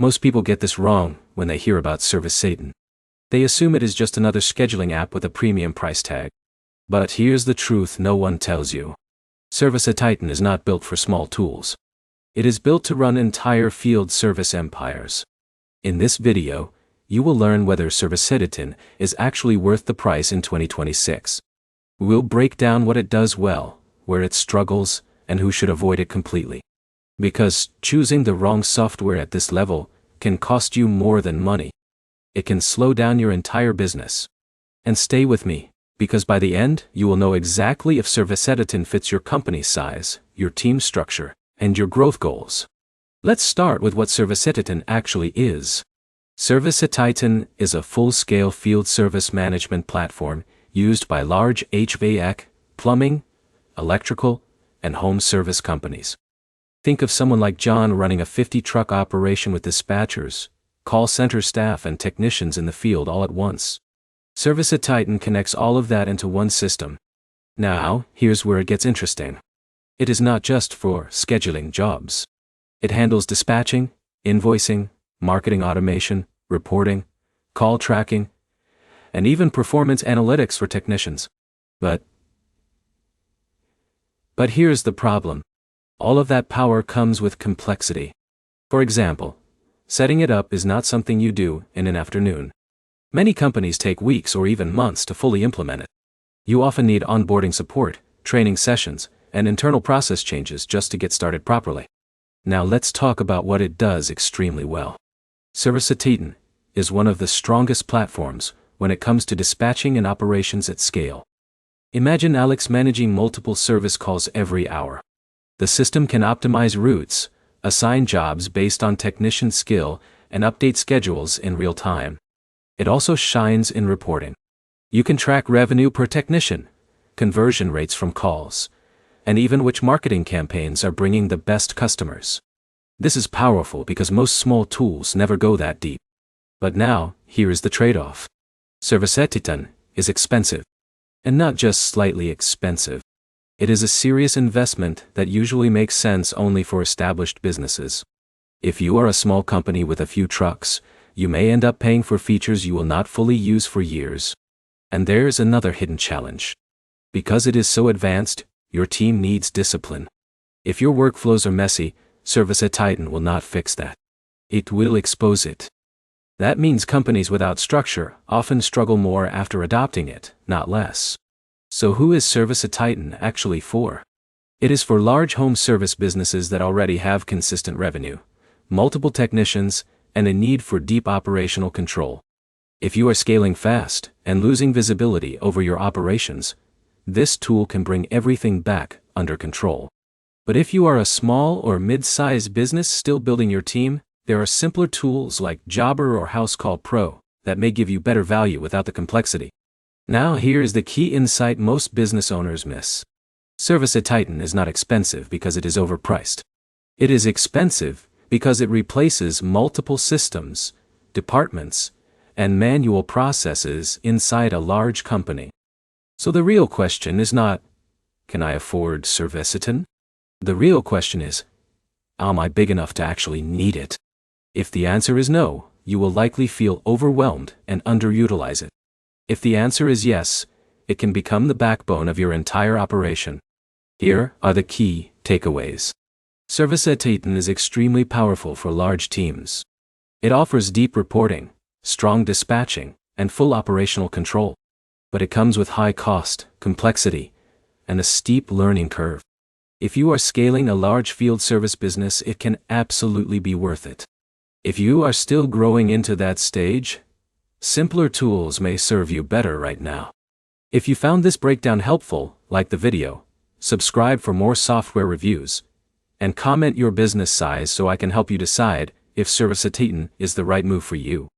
Most people get this wrong when they hear about ServiceTitan. They assume it is just another scheduling app with a premium price tag. But here's the truth no one tells you. ServiceTitan is not built for small tools. It is built to run entire field service empires. In this video, you will learn whether ServiceTitan is actually worth the price in 2026. We'll break down what it does well, where it struggles, and who should avoid it completely. Because choosing the wrong software at this level can cost you more than money. It can slow down your entire business. And stay with me, because by the end, you will know exactly if ServiceTitan fits your company's size, your team structure, and your growth goals. Let's start with what ServiceTitan actually is. ServiceTitan is a full-scale field service management platform used by large HVAC, plumbing, electrical, and home service companies. Think of someone like John running a 50-truck operation with dispatchers, call center staff, and technicians in the field all at once. ServiceTitan connects all of that into one system. Now, here's where it gets interesting. It is not just for scheduling jobs. It handles dispatching, invoicing, marketing automation, reporting, call tracking, and even performance analytics for technicians. But here's the problem. All of that power comes with complexity. For example, setting it up is not something you do in an afternoon. Many companies take weeks or even months to fully implement it. You often need onboarding support, training sessions, and internal process changes just to get started properly. Now let's talk about what it does extremely well. ServiceTitan is one of the strongest platforms when it comes to dispatching and operations at scale. Imagine Alex managing multiple service calls every hour. The system can optimize routes, assign jobs based on technician skill, and update schedules in real time. It also shines in reporting. You can track revenue per technician, conversion rates from calls, and even which marketing campaigns are bringing the best customers. This is powerful because most small tools never go that deep. But now, here is the trade-off. ServiceTitan is expensive. And not just slightly expensive. It is a serious investment that usually makes sense only for established businesses. If you are a small company with a few trucks, you may end up paying for features you will not fully use for years. And there's another hidden challenge. Because it is so advanced, your team needs discipline. If your workflows are messy, ServiceTitan will not fix that. It will expose it. That means companies without structure often struggle more after adopting it, not less. So who is ServiceTitan actually for? It is for large home service businesses that already have consistent revenue, multiple technicians, and a need for deep operational control. If you are scaling fast and losing visibility over your operations, this tool can bring everything back under control. But if you are a small or mid-sized business still building your team, there are simpler tools like Jobber or House Call Pro that may give you better value without the complexity. Now here is the key insight most business owners miss. ServiceTitan is not expensive because it is overpriced. It is expensive because it replaces multiple systems, departments, and manual processes inside a large company. So the real question is not, can I afford ServiceTitan? The real question is, am I big enough to actually need it? If the answer is no, you will likely feel overwhelmed and underutilize it. If the answer is yes, it can become the backbone of your entire operation. Here are the key takeaways. ServiceTitan is extremely powerful for large teams. It offers deep reporting, strong dispatching, and full operational control. But it comes with high cost, complexity, and a steep learning curve. If you are scaling a large field service business, it can absolutely be worth it. If you are still growing into that stage, simpler tools may serve you better right now. If you found this breakdown helpful, like the video, subscribe for more software reviews, and comment your business size so I can help you decide if ServiceTitan is the right move for you.